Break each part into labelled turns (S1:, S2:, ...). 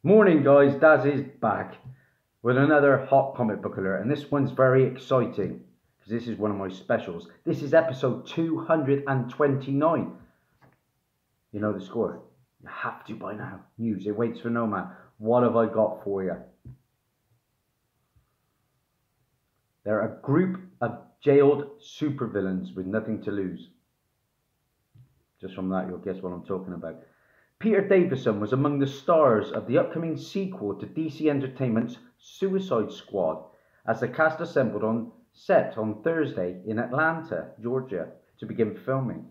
S1: Morning guys, Dazzie's back with another hot comic book alert, and this one's very exciting because this is one of my specials. This is episode 229. You know the score. You have to by now. News, it waits for no man. What have I got for you? They're a group of jailed supervillains with nothing to lose. Just from that, you'll guess what I'm talking about. Peter Davidson was among the stars of the upcoming sequel to DC Entertainment's Suicide Squad as the cast assembled on set on Thursday in Atlanta, Georgia, to begin filming.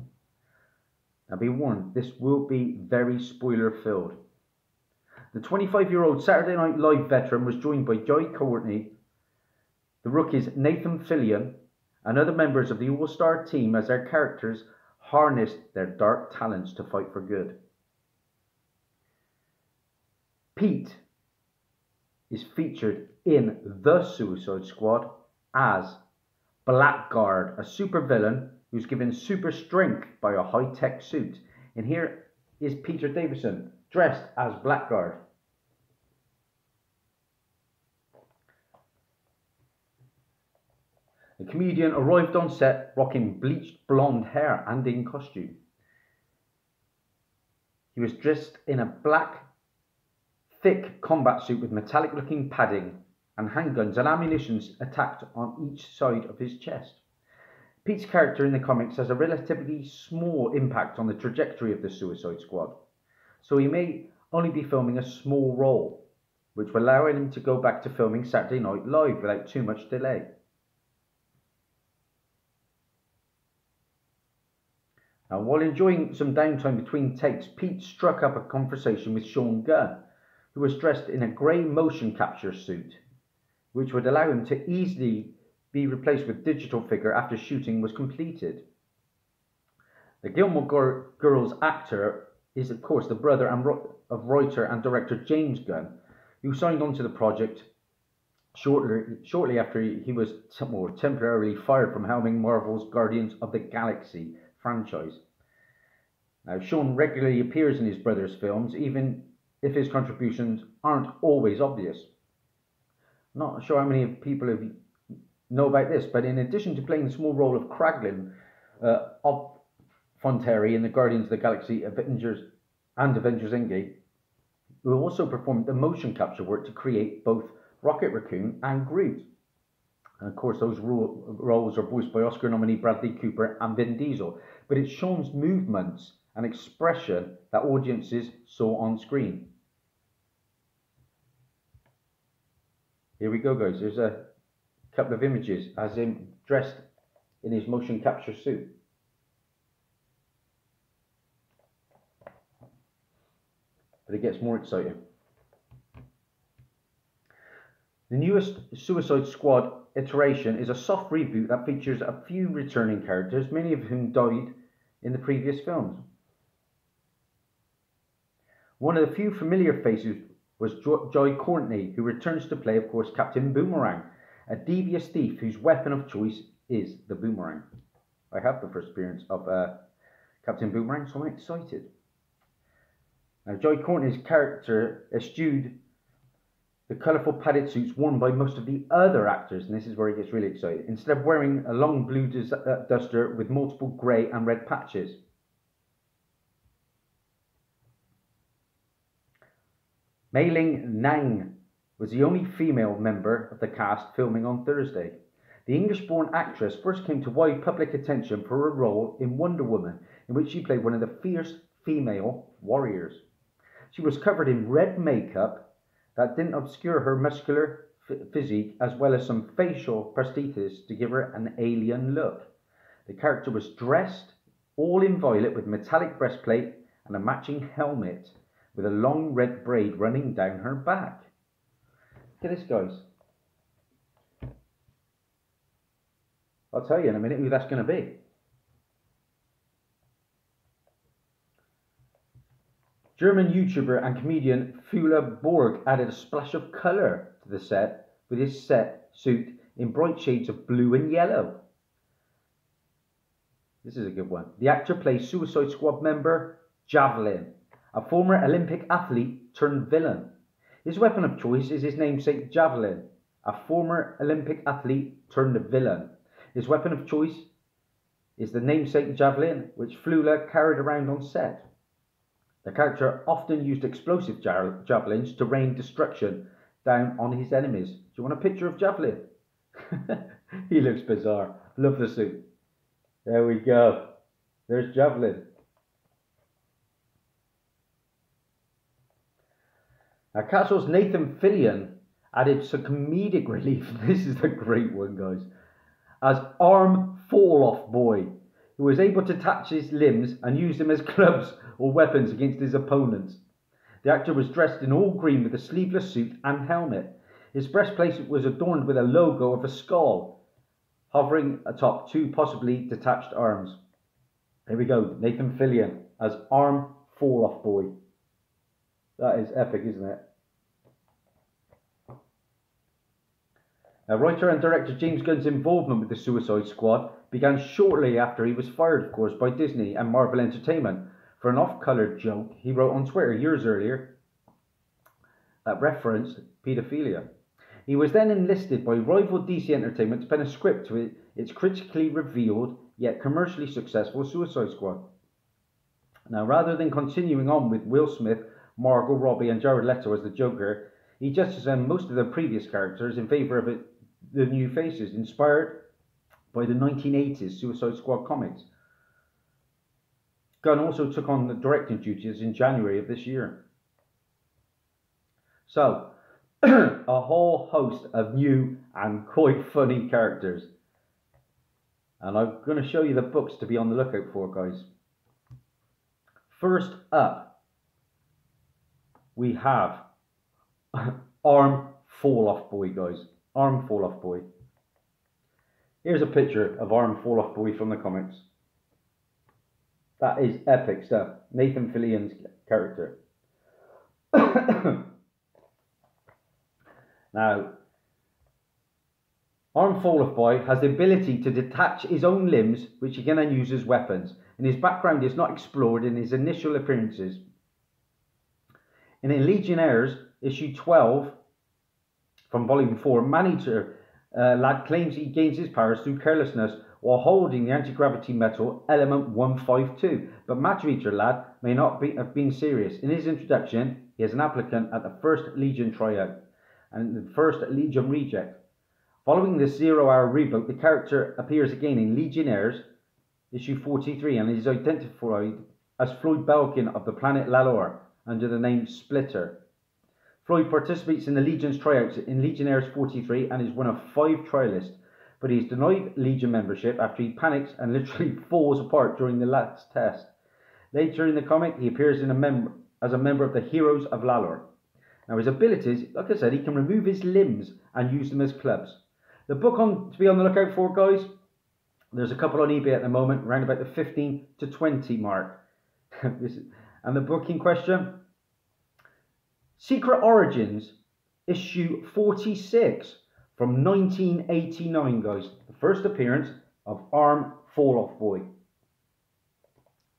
S1: Now be warned, this will be very spoiler-filled. The 25-year-old Saturday Night Live veteran was joined by Courtney, the rookies Nathan Fillion, and other members of the all-star team as their characters harnessed their dark talents to fight for good. Pete is featured in The Suicide Squad as Blackguard, a supervillain who's given super strength by a high-tech suit. And here is Peter Davidson dressed as Blackguard. The comedian arrived on set rocking bleached blonde hair and in costume. He was dressed in a black thick combat suit with metallic looking padding and handguns and ammunition attacked on each side of his chest. Pete's character in the comics has a relatively small impact on the trajectory of the Suicide Squad, so he may only be filming a small role, which will allow him to go back to filming Saturday Night Live without too much delay. Now, while enjoying some downtime between takes, Pete struck up a conversation with Sean Gunn, who was dressed in a grey motion capture suit, which would allow him to easily be replaced with digital figure after shooting was completed. The Gilmore Girls actor is, of course, the brother of writer and director James Gunn, who signed on to the project shortly after he was temporarily fired from helming Marvel's Guardians of the Galaxy franchise. Now, Sean regularly appears in his brother's films, even if his contributions aren't always obvious. Not sure how many people know about this, but in addition to playing the small role of Kraglin of Fonteri in the Guardians of the Galaxy Avengers Endgame, who also performed the motion capture work to create both Rocket Raccoon and Groot. And of course, those roles are voiced by Oscar nominee Bradley Cooper and Vin Diesel. But it's Sean's movements and expression that audiences saw on screen. Here we go, guys. There's a couple of images as him dressed in his motion capture suit. But it gets more exciting. The newest Suicide Squad iteration is a soft reboot that features a few returning characters, many of whom died in the previous films. One of the few familiar faces was Jai Courtney, who returns to play, of course, Captain Boomerang, a devious thief whose weapon of choice is the boomerang. I have the first appearance of Captain Boomerang, so I'm excited. Now, Jai Courtney's character eschewed the colourful padded suits worn by most of the other actors, and this is where it gets really exciting, instead of wearing a long blue duster with multiple grey and red patches. Mei Ling Nang was the only female member of the cast filming on Thursday. The English-born actress first came to wide public attention for her role in Wonder Woman, in which she played one of the fierce female warriors. She was covered in red makeup that didn't obscure her muscular physique, as well as some facial prosthetics to give her an alien look. The character was dressed all in violet with metallic breastplate and a matching helmet with a long red braid running down her back. Look at this, guys. I'll tell you in a minute who that's going to be. German YouTuber and comedian Fula Borg added a splash of colour to the set with his suit in bright shades of blue and yellow. This is a good one. The actor plays Suicide Squad member Javelin, a former Olympic athlete turned villain. His weapon of choice is his namesake Javelin, a former Olympic athlete turned villain. His weapon of choice is the namesake Javelin, which Flula carried around on set. The character often used explosive javelins to rain destruction down on his enemies. Do you want a picture of Javelin? He looks bizarre. Love the suit. There we go. There's Javelin. Now, Castle's Nathan Fillion added some comedic relief. This is a great one, guys. As Arm Fall-Off Boy, who was able to detach his limbs and use them as clubs or weapons against his opponents. The actor was dressed in all green with a sleeveless suit and helmet. His breastplate was adorned with a logo of a skull, hovering atop two possibly detached arms. Here we go, Nathan Fillion as Arm Fall-Off Boy. That is epic, isn't it? Now, writer and director James Gunn's involvement with the Suicide Squad began shortly after he was fired, of course, by Disney and Marvel Entertainment for an off-colour joke he wrote on Twitter years earlier that referenced paedophilia. He was then enlisted by rival DC Entertainment to pen a script to its critically revealed yet commercially successful Suicide Squad. Now, rather than continuing on with Will Smith, Margot Robbie and Jared Leto as the Joker, he jettisoned most of the previous characters in favour of the new faces, inspired by the 1980s Suicide Squad comics. Gunn also took on the directing duties in January of this year. So, a whole host of new and quite funny characters. And I'm going to show you the books to be on the lookout for, guys. First up, we have Arm Fall-Off Boy, guys. Arm Fall-Off Boy. Here's a picture of Arm Fall-Off Boy from the comics. That is epic stuff. Nathan Fillion's character. Now, Arm Fall-Off Boy has the ability to detach his own limbs, which he can then use as weapons, and his background is not explored in his initial appearances. In Legionnaires, issue 12, from volume 4, Manager Lad claims he gains his powers through carelessness while holding the anti-gravity metal element 152, but Matter Lad may not have been serious. In his introduction, he is an applicant at the first Legion tryout and the first Legion reject. Following the 0-hour reboot, the character appears again in Legionnaires, issue 43, and is identified as Floyd Belkin of the planet Lalor under the name Splitter. Floyd participates in the Legion's tryouts in Legionnaires 43 and is one of 5 trialists, but he is denied Legion membership after he panics and literally falls apart during the last test. Later in the comic, he appears as a member of the Heroes of Lalor. Now, his abilities, like I said, he can remove his limbs and use them as clubs. The book to be on the lookout for, guys, there's a couple on eBay at the moment, around about the 15 to 20 mark. And the book in question, Secret Origins, issue 46 from 1989, guys. The first appearance of Arm Fall-Off Boy.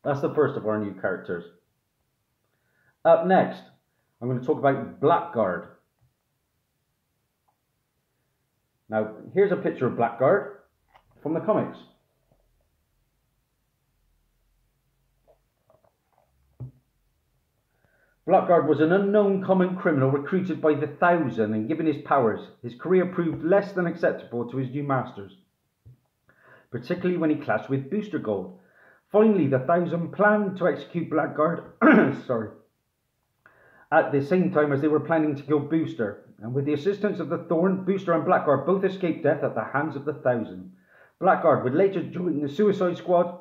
S1: That's the first of our new characters. Up next, I'm going to talk about Blackguard. Now, here's a picture of Blackguard from the comics. Blackguard was an unknown common criminal recruited by the Thousand and given his powers. His career proved less than acceptable to his new masters, particularly when he clashed with Booster Gold. Finally, the Thousand planned to execute Blackguard at the same time as they were planning to kill Booster. And with the assistance of the Thorn, Booster and Blackguard both escaped death at the hands of the Thousand. Blackguard would later join the Suicide Squad.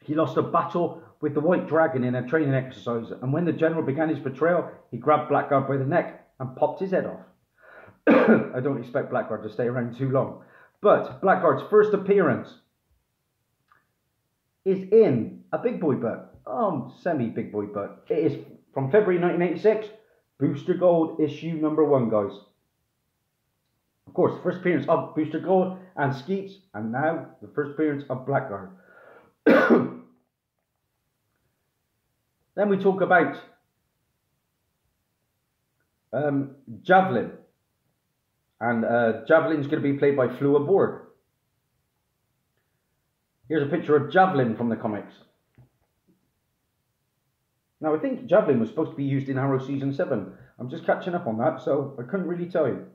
S1: He lost a battle with the White Dragon in a training exercise, and when the General began his betrayal, he grabbed Blackguard by the neck and popped his head off. I don't expect Blackguard to stay around too long, but Blackguard's first appearance is in a big boy book, semi-big boy book. It is from February 1986, Booster Gold issue number 1, guys. Of course, the first appearance of Booster Gold and Skeets, and now the first appearance of Blackguard. Then we talk about Javelin. And Javelin's going to be played by Flew Aboard. Here's a picture of Javelin from the comics. Now, I think Javelin was supposed to be used in Arrow Season 7. I'm just catching up on that, so I couldn't really tell you.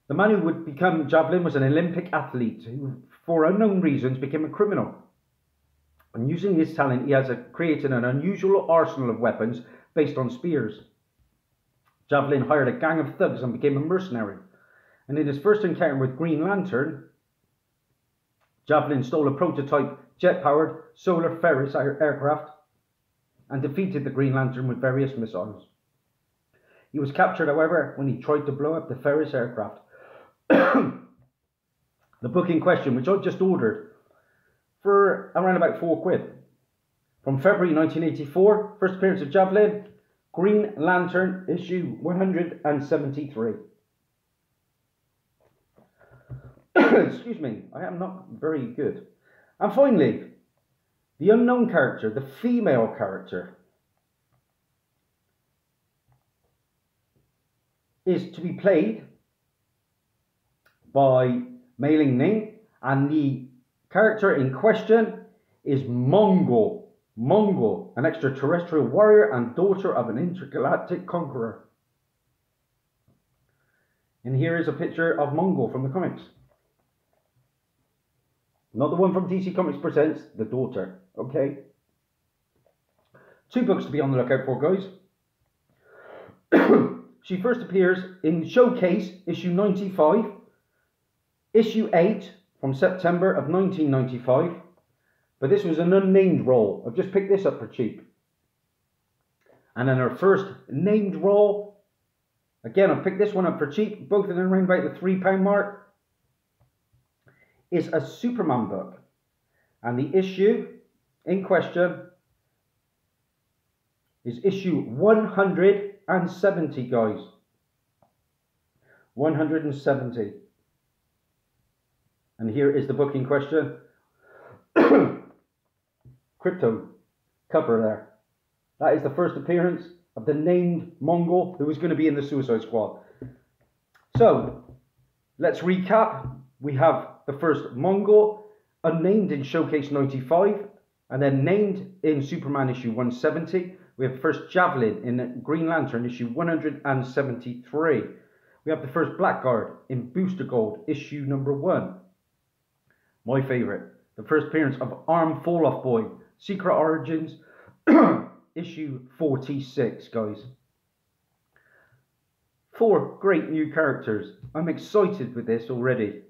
S1: The man who would become Javelin was an Olympic athlete who, for unknown reasons, became a criminal. And using his talent, he has created an unusual arsenal of weapons based on spears. Javelin hired a gang of thugs and became a mercenary. And in his first encounter with Green Lantern, Javelin stole a prototype jet-powered solar Ferris aircraft and defeated the Green Lantern with various missiles. He was captured, however, when he tried to blow up the Ferris aircraft. The book in question, which I just ordered for around about £4, from February 1984, first appearance of Javelin, Green Lantern, issue 173. Excuse me, I am not very good. And finally, the unknown character, the female character, is to be played by Mei Ling Ning, and the character in question is Mongol. Mongol, an extraterrestrial warrior and daughter of an intergalactic conqueror. And here is a picture of Mongol from the comics. Not the one from DC Comics Presents, the daughter. Okay. 2 books to be on the lookout for, guys. She first appears in Showcase, issue 95, issue 8 from September of 1995. But this was an unnamed role. I've just picked this up for cheap. And then her first named role, again, I've picked this one up for cheap, both of them around about the £3 mark, is a Superman book. And the issue in question is issue 170, guys. 170. And here is the book in question. Crypto cover there. That is the first appearance of the named Mongol who is going to be in the Suicide Squad. So, let's recap. We have the first Mongol, unnamed in Showcase 95, and then named in Superman issue 170. We have first Javelin in Green Lantern issue 173. We have the first Blackguard in Booster Gold issue number 1. My favourite, the first appearance of Arm Fall-Off Boy, Secret Origins, issue 46, guys. 4 great new characters. I'm excited with this already.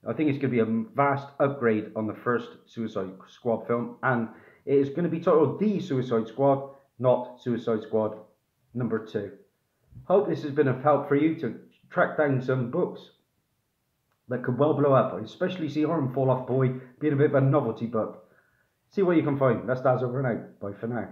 S1: I think it's going to be a vast upgrade on the first Suicide Squad film, and it is going to be titled The Suicide Squad, not Suicide Squad number 2. Hope this has been of help for you to track down some books that could well blow up. I especially see Arm Fall Off Boy being a bit of a novelty book. See what you can find. That's Daz over and out. Bye for now.